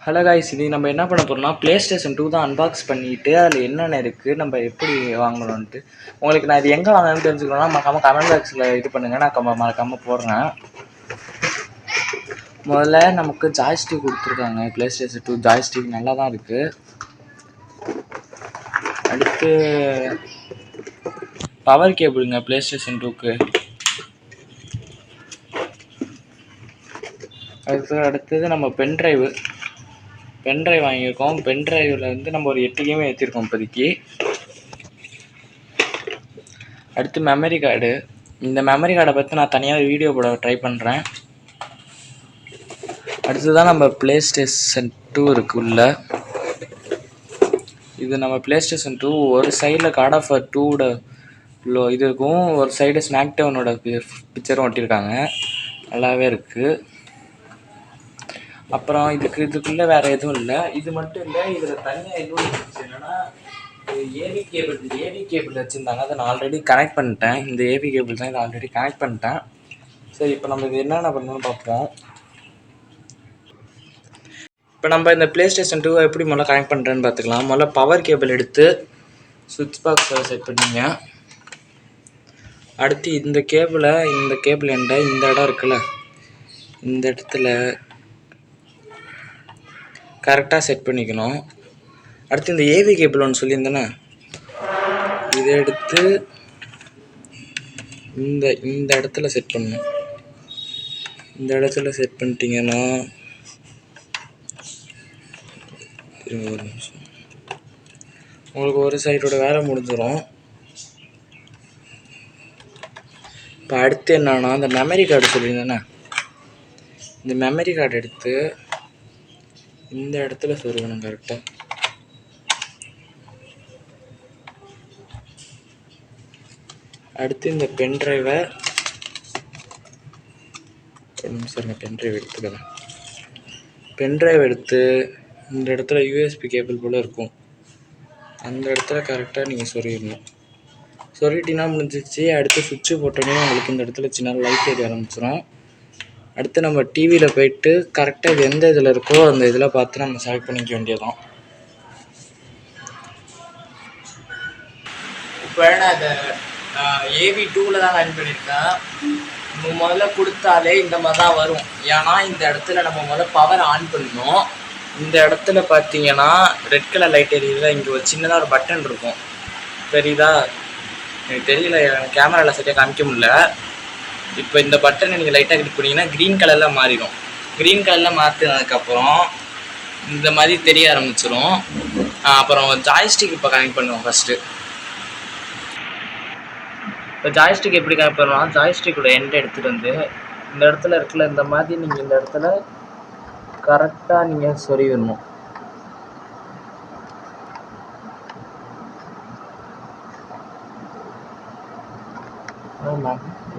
Hello guys, இது நம்ம என்ன பண்ண போகிறோம்னா ப்ளேஸ்டேஷன் 2 தான் அன்பாக்ஸ் பண்ணிவிட்டு அதில் என்னென்ன இருக்குது, நம்ம எப்படி வாங்கணுன்ட்டு உங்களுக்கு நான் இது எங்கே வாங்கணும்னு தெரிஞ்சுக்கணும்னா மறக்காமல் கமெண்ட் பாக்ஸில் இது பண்ணுங்கள். நான் மறக்காமல் போடுறேன். முதல்ல நமக்கு ஜாய்ஸ்டிக் கொடுத்துருக்காங்க. ப்ளேஸ்டேஷன் 2 ஜாய்ஸ்டிக் நல்லா தான் இருக்குது. அடுத்து பவர் கேபிளுங்க ப்ளேஸ்டேஷன் 2க்கு. அடுத்தது நம்ம பென்ட்ரைவ் வாங்கியிருக்கோம். பென்ட்ரைவில் வந்து நம்ம ஒரு 8 கேம் ஏற்றிருக்கோம் இப்போதைக்கு. அடுத்து மெமரி கார்டு. இந்த மெமரி கார்டை பற்றி நான் தனியாக வீடியோ போட ட்ரை பண்ணுறேன். அடுத்ததான் நம்ம ப்ளேஸ்டேஷன் 2 இருக்குள்ள. இது நம்ம ப்ளேஸ்டேஷன் 2 ஒரு சைடில் காட் ஆஃப் வார் 2வோட இது இருக்கும், ஒரு சைடு ஸ்மாக் டவுனோட பிக்சரும் ஒட்டியிருக்காங்க. நல்லாவே இருக்குது. அப்புறம் இதுக்குள்ளே வேறு எதுவும் இல்லை. இது மட்டும் இல்லை, இதில் தனியாக இன்னொரு என்னென்னா ஏவி கேபிள் வச்சுருந்தாங்க. அதை நான் ஆல்ரெடி கனெக்ட் பண்ணிட்டேன். இந்த ஏவி கேபிள் தான் இதை ஆல்ரெடி கனெக்ட் பண்ணிட்டேன். சரி, இப்போ நம்ம இது என்னென்ன பண்ணணும்னு பார்ப்போம். இப்போ நம்ம இந்த ப்ளேஸ்டேஷன் 2 எப்படி முதல்ல கனெக்ட் பண்ணுறேன்னு பார்த்துக்கலாம். முதல்ல பவர் கேபிள் எடுத்து சுவிட்ச் பாக்ஸில் செட் பண்ணிங்க. அடுத்து இந்த கேபிள் எண்டை இந்த இடம் இருக்குல்ல, இந்த இடத்துல கரெக்டாக செட் பண்ணிக்கணும். அடுத்து இந்த ஏவி கேபிள் ஒன்று சொல்லியிருந்தேனே, இதை எடுத்து இந்த இடத்துல செட் பண்ணணும். இந்த இடத்துல செட் பண்ணிட்டீங்கன்னா ஒரு நிமிஷம், உங்களுக்கு ஒரு சைடோட வேலை முடிஞ்சிடும். இப்போ அடுத்து என்னன்னா, இந்த மெமரி கார்டு சொல்லியிருந்தேனே, இந்த மெமரி கார்டு எடுத்து இந்த இடத்துல சொருகணும் கரெக்டாக. அடுத்து இந்த பென்ட்ரைவை ஒரு நிமிஷம், பென்ட்ரைவ் எடுத்துக்கிறேன். பென்ட்ரைவ் எடுத்து இந்த இடத்துல யூஎஸ்பி கேபிள் போல் இருக்கும், அந்த இடத்துல கரெக்டாக நீங்கள் சொருகிடணும். சொருகிட்டிங்கன்னா முடிஞ்சிச்சு. அடுத்து சுவிட்சு போட்டோன்னே உங்களுக்கு இந்த இடத்துல சின்ன லைட் ஏறி ஆரம்பிச்சிடும். அடுத்து நம்ம டிவியில் போயிட்டு கரெக்டாக இது எந்த இதில் இருக்கோ அந்த இதில் பார்த்து நம்ம செலக்ட் பண்ணிக்க வேண்டியதான். இப்போ நான் அதை ஏவி 2வில் தான் ஆன் பண்ணியிருக்கேன். நம்ம முதல்ல கொடுத்தாலே இந்த மாதிரி தான் வரும். ஏன்னா இந்த இடத்துல நம்ம முதல்ல பவர் ஆன் பண்ணணும். இந்த இடத்துல பார்த்தீங்கன்னா ரெட் கலர் லைட் எரியுதுல, இங்கே ஒரு சின்னதாக ஒரு பட்டன் இருக்கும், தெரியுதா? எனக்கு தெரியல, கேமராவில் சரியாக காமிக்க முடியல. இப்போ இந்த பட்டனை நீங்கள் லைட்டாக கிளிக் பண்ணிங்கன்னா க்ரீன் கலரில் மாறிடும். க்ரீன் கலரில் மாற்றினதுக்கப்புறம் இந்த மாதிரி தெரிய ஆரம்பிச்சிடும். அப்புறம் ஜாய்ஸ்டிக் இப்போ கனெக்ட் பண்ணுவோம். ஃபஸ்ட்டு இப்போ ஜாய்ஸ்டிக் எப்படி கனெக்ட் பண்ணுவோம், ஜாய்ஸ்டிக்கோட எண்டை எடுத்துகிட்டு வந்து இந்த இடத்துல இருக்குல்ல, இந்த மாதிரி நீங்கள் இந்த இடத்துல கரெக்டாக நீங்கள் சொருகிடணும்.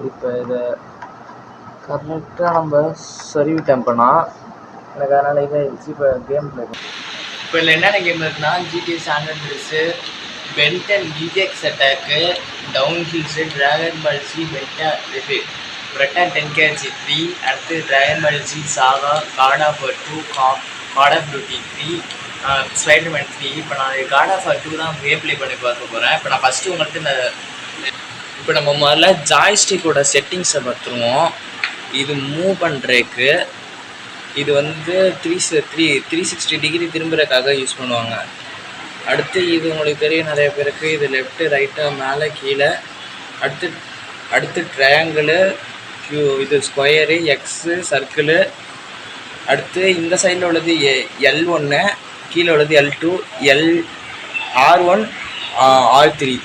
இப்போ இதை கரெக்டாக நம்ம சொருவிட்டோம்னா எனக்கு அதனால் இதை இப்போ கேமில் இருக்கும். இப்போ இதில் என்னென்ன கேம் இருக்குன்னா, ஜிடிஏ ஸ்டாண்டர்ட் ட்ரெஸ்ஸு, பென்டன் டிஜெக்ஸ் attack, town hills, dragon ball Z, பிரெட்டன் 10KG 3, அடுத்து dragon ball Z saga, God of War 2, God of duty 3, Spiderman 3. இப்போ நான் காட் ஆஃப் வார் 2 தான் கேம் ப்ளே பண்ணி பார்க்க போகிறேன். இப்போ நான் ஃபஸ்ட்டு உங்களுக்கு இப்போ நம்ம முதல்ல ஜாய்ஸ்டிக்கோட செட்டிங்ஸை பார்த்துருவோம். இது மூவ் பண்ணுறதுக்கு இது வந்து 360 டிகிரி திரும்புறதுக்காக யூஸ் பண்ணுவாங்க. அடுத்து இது உங்களுக்கு தெரியும் நிறைய பேருக்கு, இது லெஃப்ட்டு ரைட்டாக மேலே கீழே. அடுத்து ட்ரையாங்கிளு, இது ஸ்கொயரு, எக்ஸு, சர்க்கிளு. அடுத்து இந்த சைடில் உள்ளது L1, கீழே உள்ளது L2, R1, R3.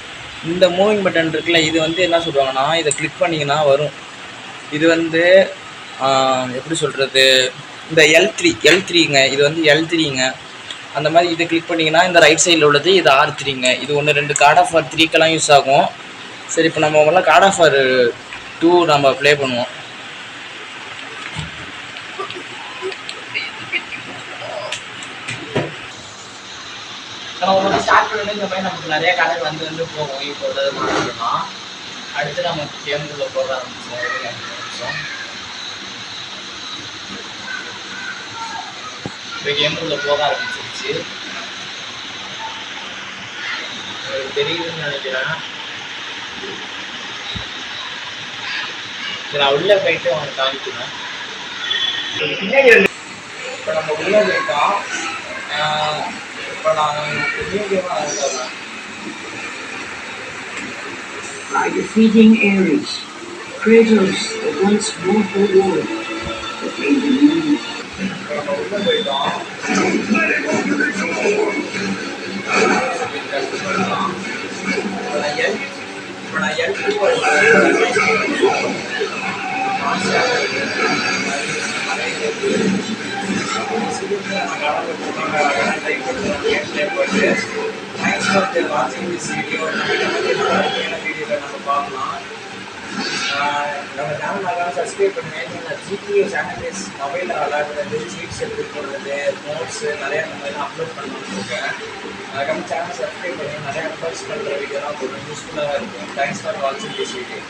இந்த மூவிங் பட்டன் இருக்குல்ல, இது வந்து என்ன சொல்லுவாங்கன்னா, இதை கிளிக் பண்ணிங்கன்னா வரும். இது வந்து எப்படி சொல்கிறது, இந்த L3ங்க, இது வந்து L3ங்க. அந்த மாதிரி இதை கிளிக் பண்ணிங்கன்னா இந்த ரைட் சைடில் உள்ளது இது R3ங்க. இது 1-2 காட் ஆஃப் வார் 3க்கெல்லாம் யூஸ் ஆகும். சரி, இப்போ நம்ம முதல்ல காட் ஆஃப் வார் 2 நம்ம ப்ளே பண்ணுவோம். நம்ம ஸ்டார்ட் பண்ணி இந்த மாதிரி நமக்கு நிறைய கணக்கு வந்து போகும். இப்போ மாற்றினா அடுத்து நம்ம கேமுக்குள்ளே போட ஆரம்பிச்சோம். இப்போ கேமுக்குள்ள போக ஆரம்பிச்சிருச்சு. தெரியுதுன்னு நினைக்கிறேன். சரி, நான் உள்ளே போயிட்டு அவனுக்கு காமிக்கிறேன். இப்போ நம்ம உள்ளே போயிட்டோம். இப்போ நான் நியூ கேமாக ஆரம்பிச்சிடலாம். By defeating Ares, Kratos at once won the war that made the moon. இப்போ நம்ம உள்ளே போயிட்டோம். இப்போ நான் L2 தேங்க்ஸ் ஃபார் வாட்சிங் திஸ் வீடியோ. வீடியோவில் நம்ம பார்க்கலாம். நம்ம சேனல் நல்லா சப்ஸ்கிரைப் பண்ணுங்கள். ஜிடிஏ சேனல் மொபைலில் விளாடுறது, சீட்ஸ் எடுத்து போடுறது, நோட்ஸு நிறையா இந்த மாதிரிலாம் அப்லோட் பண்ணலாம்னு இருக்கேன். நம்ம சேனல் சப்ஸ்கிரைப் பண்ணி நிறையா அப்லோட்ஸ் பண்ணுற வீடியோலாம் போடுறோம். யூஸ்ஃபுல்லாக இருக்கும். தேங்க்ஸ் ஃபார் வாட்சிங் திஸ் வீடியோ.